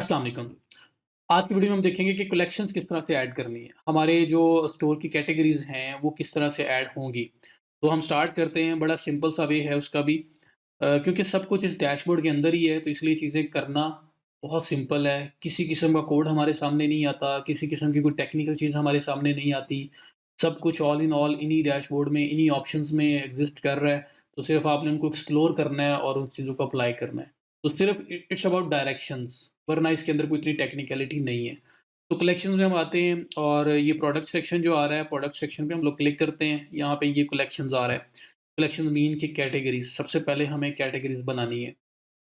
अस्सलाम वालेकुम। आज की वीडियो में हम देखेंगे कि कलेक्शंस किस तरह से ऐड करनी है। हमारे जो स्टोर की कैटेगरीज़ हैं, वो किस तरह से ऐड होंगी। तो हम स्टार्ट करते हैं, बड़ा सिंपल सा वे है उसका भी। क्योंकि सब कुछ इस डैशबोर्ड के अंदर ही है, तो इसलिए चीज़ें करना बहुत सिंपल है। किसी किस्म का कोड हमारे सामने नहीं आता, किसी किस्म की कोई टेक्निकल चीज़ हमारे सामने नहीं आती। सब कुछ ऑल इन ऑल इन्हीं डैशबोर्ड में, इन्हीं ऑप्शंस में एग्ज़िस्ट कर रहा है। तो सिर्फ़ आपने उनको एक्सप्लोर करना है और उन चीज़ों को अप्लाई करना है। तो सिर्फ़ इट्स अबाउट डायरेक्शंस, वरना इसके अंदर कोई इतनी टेक्निकलिटी नहीं है। तो कलेक्शंस में हम आते हैं और ये प्रोडक्ट सेक्शन जो आ रहा है, प्रोडक्ट सेक्शन पे हम लोग क्लिक करते हैं। यहाँ पे ये कलेक्शंस आ रहा है। कलेक्शन मीन की कैटेगरीज़, सबसे पहले हमें कैटेगरीज़ बनानी है।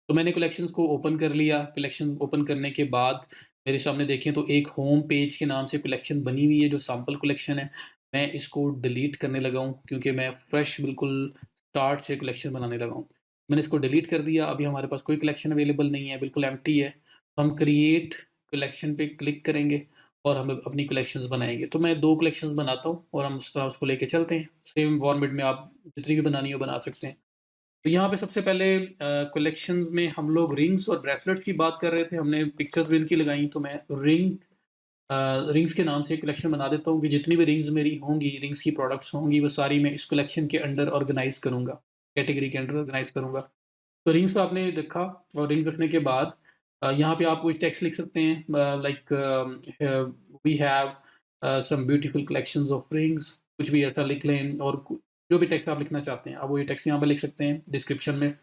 तो मैंने कलेक्शंस को ओपन कर लिया। कलेक्शन ओपन करने के बाद मेरे सामने देखें तो एक होम पेज के नाम से कलेक्शन बनी हुई है जो सैंपल कलेक्शन है। मैं इसको डिलीट करने लगा हूँ क्योंकि मैं फ्रेश बिल्कुल स्टार्ट से कलेक्शन बनाने लगा हूँ। मैंने इसको डिलीट कर दिया। अभी हमारे पास कोई कलेक्शन अवेलेबल नहीं है, बिल्कुल एम्प्टी है। तो हम क्रिएट कलेक्शन पे क्लिक करेंगे और हम अपनी कलेक्शंस बनाएँगे। तो मैं 2 कलेक्शंस बनाता हूँ और हम उस तरह उसको लेके चलते हैं। सेम फॉर्मेट में आप जितनी भी बनानी हो बना सकते हैं। तो यहाँ पे सबसे पहले कलेक्शंस में हम लोग रिंग्स और ब्रेसलेट्स की बात कर रहे थे, हमने पिक्चर्स भी इनकी लगाई, तो मैं रिंग्स के नाम से एक कलेक्शन बना देता हूँ कि जितनी भी रिंग्स मेरी होंगी, रिंग्स की प्रोडक्ट्स होंगी, वो सारी मैं इस कलेक्शन के अंडर ऑर्गेनाइज़ करूँगा, कैटेगरी के अंडर ऑर्गेनाइज़ करूँगा। तो रिंग्स तो आपने रखा और रिंग्स रखने के बाद यहाँ पे आप कोई टेक्स्ट लिख सकते हैं like we have some beautiful collections of rings, कुछ भी ऐसा लिख लें और जो भी टेक्स्ट आप लिखना चाहते हैं, आप वो ये टेक्स्ट यहाँ पे लिख सकते हैं डिस्क्रिप्शन में।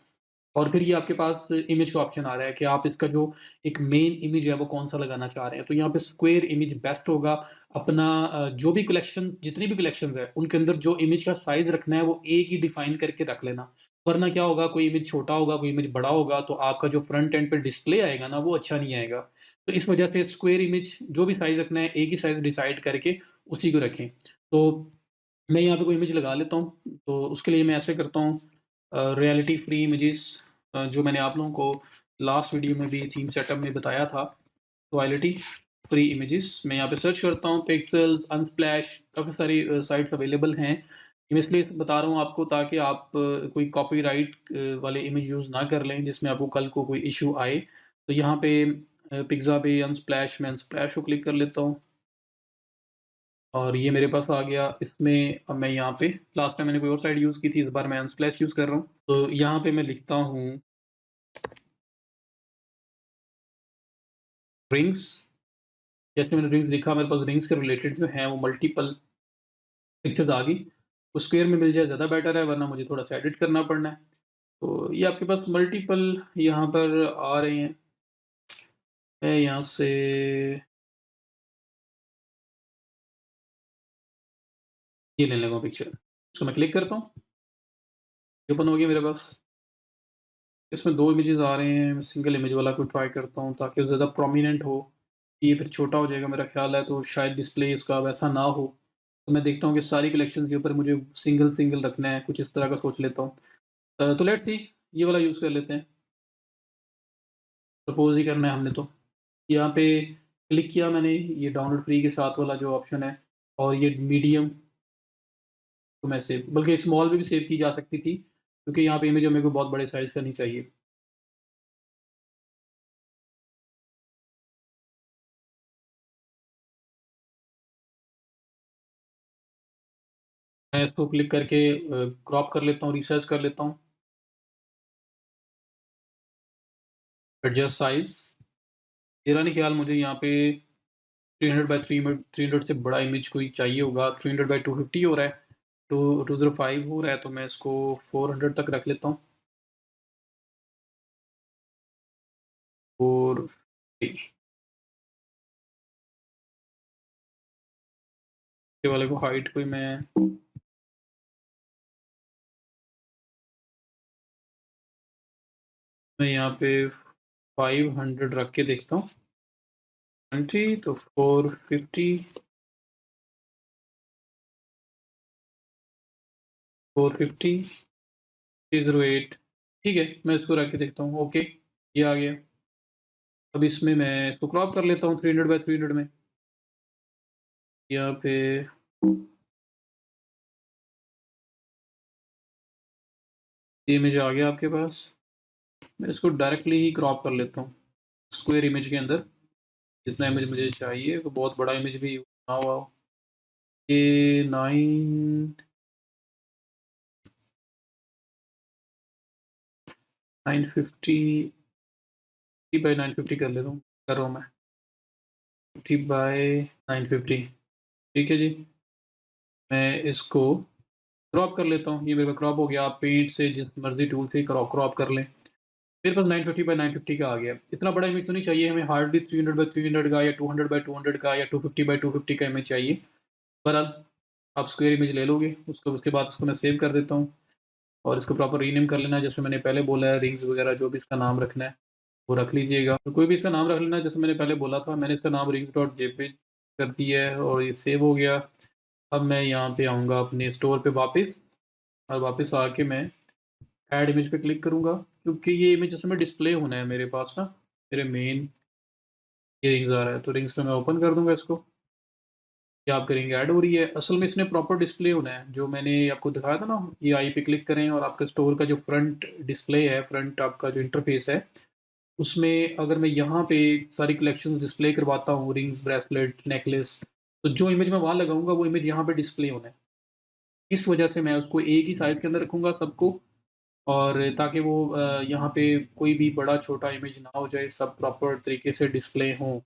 और फिर ये आपके पास इमेज का ऑप्शन आ रहा है कि आप इसका जो एक मेन इमेज है वो कौन-सा लगाना चाह रहे हैं। तो यहाँ पे स्क्वायर इमेज बेस्ट होगा। अपना जो भी कलेक्शन जितनी भी कलेक्शंस हैं, उनके अंदर जो इमेज का साइज़ रखना है वो एक ही डिफाइन करके रख लेना। वरना क्या होगा, कोई इमेज छोटा होगा, कोई इमेज बड़ा होगा, तो आपका जो फ्रंट एंड पे डिस्प्ले आएगा ना, वो अच्छा नहीं आएगा। तो इस वजह से स्क्वायर इमेज जो भी साइज़ रखना है, एक ही साइज़ डिसाइड करके उसी को रखें। तो मैं यहाँ पे कोई इमेज लगा लेता हूँ। तो उसके लिए मैं ऐसे करता हूँ रियलिटी फ्री इमेजेस जो मैंने आप लोगों को लास्ट वीडियो में भी थीम सेटअप में बताया था, रॉयल्टी फ्री इमेजेस मैं यहाँ पे सर्च करता हूँ, पिक्सेल्स, अनस्प्लैश, काफ़ी सारी साइट्स अवेलेबल हैं। मैं इसलिए बता रहा हूँ आपको ताकि आप कोई कॉपीराइट वाले इमेज यूज़ ना कर लें जिसमें आपको कल को कोई इश्यू आए। तो यहाँ पे पिज़्ज़ा पे अनस्प्लैश, मैं अनस्प्लैश को क्लिक कर लेता हूँ और ये मेरे पास आ गया। इसमें अब मैं यहाँ पे लास्ट टाइम मैंने कोई और साइट यूज़ की थी, इस बार मैं अनस्प्लैश यूज़ कर रहा हूँ। तो यहाँ पे मैं लिखता हूँ रिंग्स। जैसे मैंने रिंग्स लिखा, मेरे पास रिंग्स के रिलेटेड जो हैं वो मल्टीपल पिक्चर्स आ गई। तो स्क्वायर में मिल जाए ज़्यादा बेटर है, वरना मुझे थोड़ा-सा एडिट करना पड़ना है। तो ये आपके पास मल्टीपल यहाँ पर आ रहे हैं। मैं यहाँ से ये लेने लगा हूँ पिक्चर। इसको मैं क्लिक करता हूँ, ये ओपन हो गया मेरे पास। इसमें 2 इमेजेस आ रहे हैं, मैं सिंगल इमेज वाला को ट्राई करता हूँ ताकि वो ज़्यादा प्रोमिनेंट हो। ये फिर छोटा हो जाएगा मेरा ख़्याल है, तो शायद डिस्प्ले इसका वैसा ना हो। तो मैं देखता हूँ कि सारी कलेक्शंस के ऊपर मुझे सिंगल-सिंगल रखना है, कुछ इस तरह का सोच लेता हूँ। तो लेट्स सी ये वाला यूज़ कर लेते हैं। सपोज़ ही करना है हमने तो। यहाँ पे क्लिक किया मैंने, ये डाउनलोड फ्री के साथ वाला जो ऑप्शन है और ये मीडियम तो मैं सेव, बल्कि स्मॉल में भी सेव की जा सकती थी, क्योंकि यहाँ पे इमेज मेरे को बहुत बड़े साइज़ का नहीं चाहिए। मैं इसको क्लिक करके क्रॉप कर लेता हूँ, रिसाइज़ कर लेता हूँ, एडजस्ट साइज़। मेरा नहीं ख़्याल मुझे यहाँ पे 300 बाय 300 से बड़ा इमेज कोई चाहिए होगा। 300 बाय 250 हो रहा है, 205 हो रहा है, तो मैं इसको 400 तक रख लेता हूँ। 450 ये वाले को हाइट कोई मैं यहाँ पे 500 रख के देखता हूँ। 20 तो 450, 450, 308 ठीक है, मैं इसको रख के देखता हूँ। ओके, ये आ गया। अब इसमें मैं इसको क्रॉप कर लेता हूँ 300 बाय 300 में। यहाँ पे ये इमेज आ गया आपके पास। मैं इसको डायरेक्टली ही क्रॉप कर लेता हूँ। स्क्वायर इमेज के अंदर जितना इमेज मुझे चाहिए, वो बहुत बड़ा इमेज भी ना हुआ हो। ये 950 बाई 950 कर लेता हूँ, कर रहा हूँ मैं। 50 बाई 950, ठीक है जी। मैं इसको क्रॉप कर लेता हूँ, ये मेरे पास क्रॉप हो गया। आप पेंट से जिस मर्ज़ी टूल से क्रॉप कर लें। मेरे पास 950 बाई 950 का आ गया। इतना बड़ा इमेज तो नहीं चाहिए हमें, हार्डली 300 बाई 300 का या 200 बाई 200 का या 250 बाई 250 का इमेज चाहिए। बहरहाल आप स्क्वायर इमेज ले लोगे, उसके बाद उसको मैं सेव कर देता हूँ और इसको प्रॉपर रीनेम कर लेना है, जैसे मैंने पहले बोला है, रिंग्स वगैरह जो भी इसका नाम रखना है, वो रख लीजिएगा। तो कोई भी इसका नाम रख लेना, जैसे मैंने पहले बोला था, मैंने इसका नाम rings.jpg कर दिया है और ये सेव हो गया। अब मैं यहाँ पे आऊँगा अपने स्टोर पे वापस, और वापस आके मैं ऐड इमेज पे क्लिक करूँगा, क्योंकि ये इमेज जैसे में डिस्प्ले होना है मेरे पास ना, मेरे मेन ये रिंग्स आ रहा है, तो रिंग्स पे मैं ओपन कर दूँगा इसको। ये आप करेंगे ऐड हो रही है। असल में इसने प्रॉपर डिस्प्ले होना है, जो मैंने आपको दिखाया था ना, ये आई पे क्लिक करें और आपके स्टोर का जो फ्रंट डिस्प्ले है, फ्रंट आपका जो इंटरफेस है, उसमें अगर मैं यहाँ पे सारी कलेक्शंस डिस्प्ले करवाता हूँ, रिंग्स, ब्रेसलेट, नेकलेस, तो जो इमेज मैं वहाँ लगाऊँगा वो इमेज यहाँ पे डिस्प्ले होना है। इस वजह से मैं उसको एक ही साइज़ के अंदर रखूँगा सबको, और ताकि वो यहाँ पे कोई भी बड़ा-छोटा इमेज ना हो जाए, सब प्रॉपर तरीके से डिस्प्ले हों।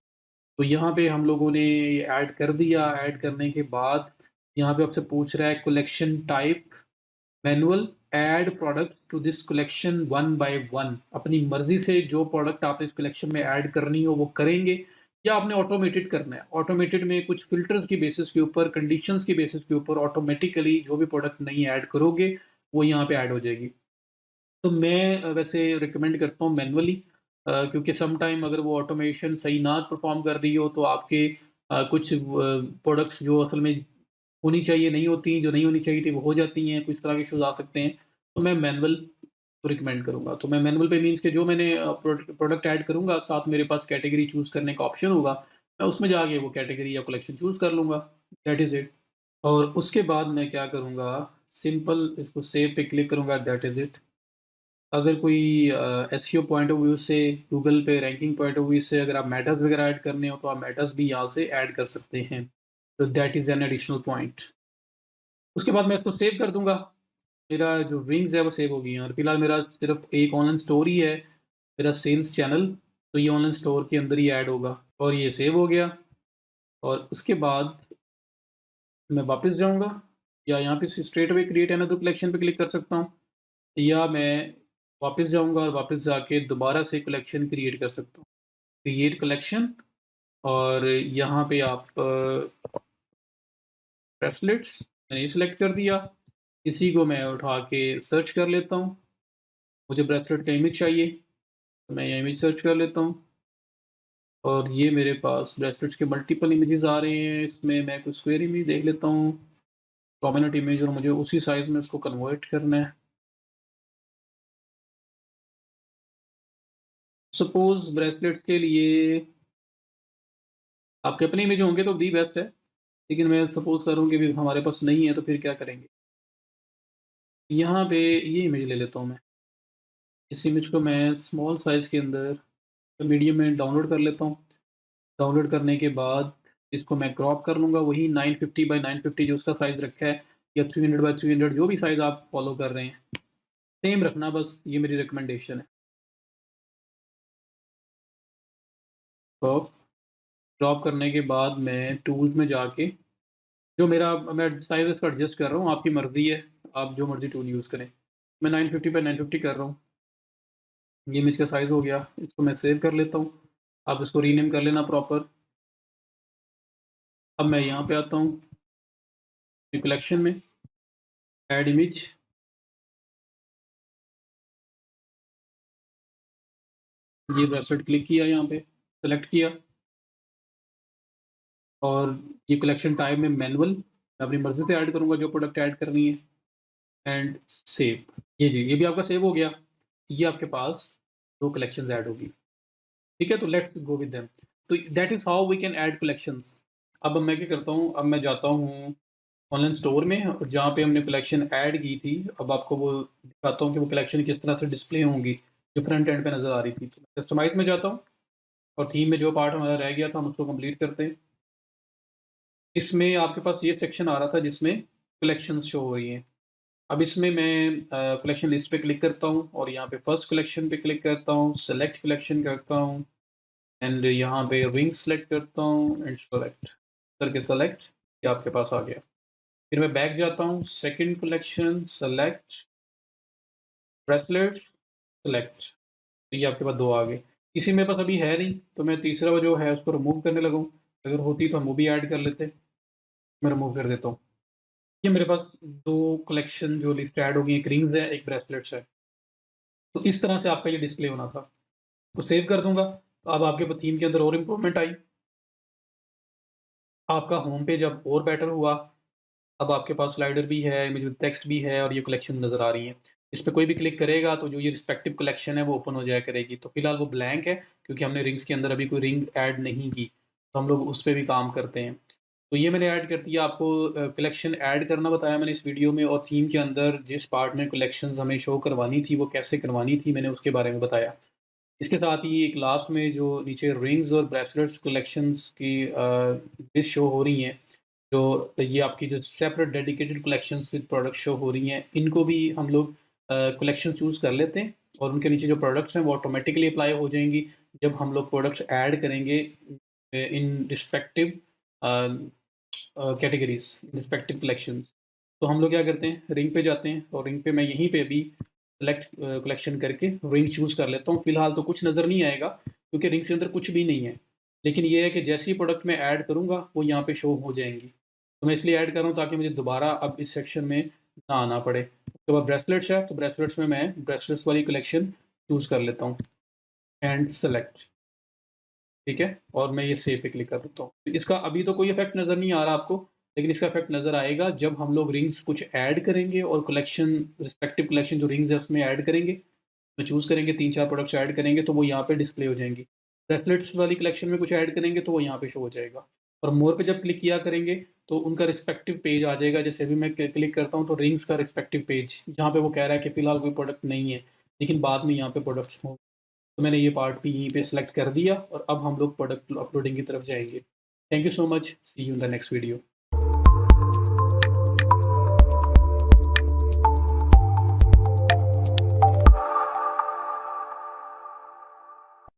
तो यहाँ पे हम लोगों ने ये ऐड कर दिया, ऐड करने के बाद यहाँ पे आपसे पूछ रहा है collection type, manual, add products to this collection one by one. अपनी मर्ज़ी से जो प्रोडक्ट आप इस कलेक्शन में ऐड करनी हो वो करेंगे, या आपने ऑटोमेटेड करना है। ऑटोमेटेड में कुछ फ़िल्टर्स की बेसिस के ऊपर, कंडीशंस की बेसिस के ऊपर ऑटोमेटिकली जो भी प्रोडक्ट नई ऐड करोगे, वो यहाँ पे ऐड हो जाएगी। तो मैं वैसे रिकमेंड करता हूँ मैनुअली, क्योंकि सम टाइम अगर वो ऑटोमेशन सही ना परफ़ॉर्म कर रही हो, तो आपके कुछ प्रोडक्ट्स जो असल में होनी चाहिए नहीं होती, जो नहीं होनी चाहिए थी वो हो जाती हैं, कुछ तरह के इश्यूज़ आ सकते हैं। तो मैं मैनुअल को रिकमेंड करूँगा। तो मैं मैनुअल पे मीन्स कि जो मैंने प्रोडक्ट ऐड करूँगा, साथ मेरे पास कैटेगरी चूज़ करने का ऑप्शन होगा, मैं उसमें जाके वो कैटेगरी या कलेक्शन चूज़ कर लूँगा। That is it. और उसके बाद मैं क्या करूँगा, सिंपल इसको सेव पे क्लिक करूँगा, दैट इज़ इट। अगर कोई एसईओ पॉइंट ऑफ व्यू से, गूगल पे रैंकिंग पॉइंट ऑफ व्यू से अगर आप मेटास वगैरह ऐड करने हो, तो आप मेटास भी यहाँ से ऐड कर सकते हैं। तो that is an additional point. उसके बाद मैं इसको सेव कर दूँगा। मेरा जो विंग्स है वो सेव हो गई हैं, और फिलहाल मेरा सिर्फ़ एक ऑनलाइन स्टोर ही है, मेरा सेल्स चैनल, तो ये ऑनलाइन स्टोर के अंदर ही ऐड होगा, और ये सेव हो गया। और उसके बाद मैं वापस जाऊँगा, या यहाँ पे straight away create another collection पे क्लिक कर सकता हूँ, या मैं वापस जाऊँगा और वापस जाके दोबारा से कलेक्शन क्रिएट कर सकता हूँ। क्रिएट कलेक्शन, और यहाँ पे आप ब्रेसलेट्स मैंने ये सिलेक्ट कर दिया। इसी को मैं उठा के सर्च कर लेता हूँ। मुझे ब्रेसलेट का इमेज चाहिए, तो मैं ये इमेज सर्च कर लेता हूँ, और ये मेरे पास ब्रेसलेट्स के मल्टीपल इमेजेस आ रहे हैं। इसमें मैं कुछ स्क्वायर इमेज देख लेता हूँ, प्रोमिनेंट इमेज, और मुझे उसी साइज़ में उसको कन्वर्ट करना है। सपोज़ ब्रेसलेट्स के लिए आपके अपने इमेज होंगे तो दी बेस्ट है, लेकिन मैं सपोज़ कर रहा हूँ कि अभी हमारे पास नहीं है, तो फिर क्या करेंगे? यहाँ पे ये इमेज ले लेता हूँ मैं। इस इमेज को मैं स्मॉल साइज़ के अंदर मीडियम में डाउनलोड कर लेता हूँ। डाउनलोड करने के बाद इसको मैं क्रॉप कर लूँगा, वही 950 बाय 950 जो उसका साइज़ रखा है, या 300 बाय 300 जो भी साइज़ आप फ़ॉलो कर रहे हैं, सेम रखना, बस ये मेरी रिकमेंडेशन है। क्रॉप क्रॉप करने के बाद मैं टूल्स में जाके जो मेरा मैं साइज़ इसका एडजस्ट कर रहा हूँ, आपकी मर्ज़ी है, आप जो मर्ज़ी टूल यूज़ करें। मैं 950 बाय 950 कर रहा हूँ। ये इमेज का साइज़ हो गया, इसको मैं सेव कर लेता हूँ। आप इसको रीनेम कर लेना प्रॉपर। अब मैं यहाँ पे आता हूँ, कलेक्शन में, ऐड इमेज, ये ब्रेसलेट क्लिक किया, यहाँ पे सेलेक्ट किया, और ये कलेक्शन टाइप में मैनुअल, मैं अपनी मर्ज़ी से ऐड करूँगा जो प्रोडक्ट ऐड करनी है, एंड सेव। ये जी, ये भी आपका सेव हो गया। ये आपके पास 2 कलेक्शंस ऐड होगी। ठीक है? तो लेट्स गो विद देम। तो that is how we can add collections. अब मैं क्या करता हूँ, अब मैं जाता हूँ ऑनलाइन स्टोर में, और जहाँ पे हमने कलेक्शन ऐड की थी, अब आपको वो दिखाता हूँ कि वो कलेक्शन किस तरह से डिस्प्ले होंगी, जो फ्रंट एंड पे नज़र आ रही थी। तो कस्टमाइज़ में जाता हूँ, और थीम में जो पार्ट हमारा रह गया था हम उसको कंप्लीट करते हैं। इसमें आपके पास ये सेक्शन आ रहा था जिसमें कलेक्शंस शो हो रही हैं। अब इसमें मैं कलेक्शन लिस्ट पे क्लिक करता हूँ और यहाँ पे फर्स्ट कलेक्शन पे क्लिक करता हूँ, सेलेक्ट कलेक्शन करता हूँ एंड यहाँ पे रिंग सेलेक्ट करता हूँ एंड सेलेक्ट करके सेलेक्ट, ये आपके पास आ गया। फिर मैं बैक जाता हूँ, second collection, select, bracelets, select, तो ये आपके पास 2 आ गए। इसी मेरे पास अभी है नहीं, तो मैं तीसरा जो है उसको रिमूव करने लगा हूँ। अगर होती तो हम वो भी ऐड कर लेते, मैं रिमूव कर देता हूँ। ये मेरे पास 2 कलेक्शन जो लिस्ट ऐड हो गई, एक रिंग्स है, एक ब्रेसलेट्स है। तो इस तरह से आपका ये डिस्प्ले होना था। तो सेव कर दूँगा, तो अब आपके थीम के अंदर और इम्प्रूवमेंट आई। आपका होम पेज अब और बेटर हुआ। अब आपके पास स्लाइडर भी है, इमेज विद टेक्स्ट भी है और ये कलेक्शन नज़र आ रही हैं। इस पे कोई भी क्लिक करेगा तो जो ये रिस्पेक्टिव कलेक्शन है वो ओपन हो जाया करेगी। तो फिलहाल वो ब्लैंक है क्योंकि हमने रिंग्स के अंदर अभी कोई रिंग ऐड नहीं की। तो हम लोग उस पे भी काम करते हैं। तो ये मैंने ऐड कर दिया, आपको कलेक्शन ऐड करना बताया मैंने इस वीडियो में, और थीम के अंदर जिस पार्ट में कलेक्शंस हमें शो करवानी थी वो कैसे करवानी थी मैंने उसके बारे में बताया। इसके साथ ही एक लास्ट में जो नीचे रिंग्स और ब्रेसलेट्स कलेक्शंस की लिस्ट शो हो रही हैं, जो ये आपकी जो separate dedicated collections with product show हो रही हैं, इनको भी हम लोग कलेक्शन चूज़ कर लेते हैं और उनके नीचे जो प्रोडक्ट्स हैं वो ऑटोमेटिकली अप्लाई हो जाएँगी जब हम लोग प्रोडक्ट्स ऐड करेंगे in respective categories, respective collections. तो हम लोग क्या करते हैं, रिंग पे जाते हैं और रिंग पे मैं यहीं पे अभी सेलेक्ट कलेक्शन करके रिंग चूज़ कर लेता हूँ। फिलहाल तो कुछ नज़र नहीं आएगा क्योंकि रिंग्स के अंदर कुछ भी नहीं है। लेकिन ये है कि जैसे ही प्रोडक्ट मैं ऐड करूँगा वो यहाँ पे शो हो जाएँगी। तो मैं इसलिए ऐड कर रहा हूँ ताकि मुझे दोबारा अब इस सेक्शन में ना आना पड़े। उसके बाद ब्रेसलेट्स है, तो ब्रेसलेट्स में मैं ब्रेसलेट्स वाली कलेक्शन चूज़ कर लेता हूँ एंड सेलेक्ट, ठीक है? और मैं ये सेव पे क्लिक कर देता हूँ। तो इसका अभी तो कोई इफ़ेक्ट नज़र नहीं आ रहा आपको, लेकिन इसका इफ़ेक्ट नज़र आएगा जब हम लोग रिंग्स कुछ ऐड करेंगे और कलेक्शन रिस्पेक्टिव कलेक्शन जो रिंग्स है उसमें ऐड करेंगे, तो चूज़ करेंगे 3-4 प्रोडक्ट्स ऐड करेंगे तो वो यहाँ पे डिस्प्ले हो जाएँगी। ब्रेसलेट्स वाली कलेक्शन में कुछ ऐड करेंगे तो वो यहाँ पे शो हो जाएगा। और मोर पे जब क्लिक किया करेंगे तो उनका रिस्पेक्टिव पेज आ जाएगा। जैसे अभी मैं क्लिक करता हूँ तो रिंग्स का रिस्पेक्टिव पेज, जहाँ पे वो कह रहा है कि फ़िलहाल कोई प्रोडक्ट नहीं है, लेकिन बाद में यहाँ पे प्रोडक्ट्स हों। तो मैंने ये पार्ट भी यहीं पे सेलेक्ट कर दिया और अब हम लोग प्रोडक्ट अपलोडिंग की तरफ जाएँगे। Thank you so much, see you in the next video.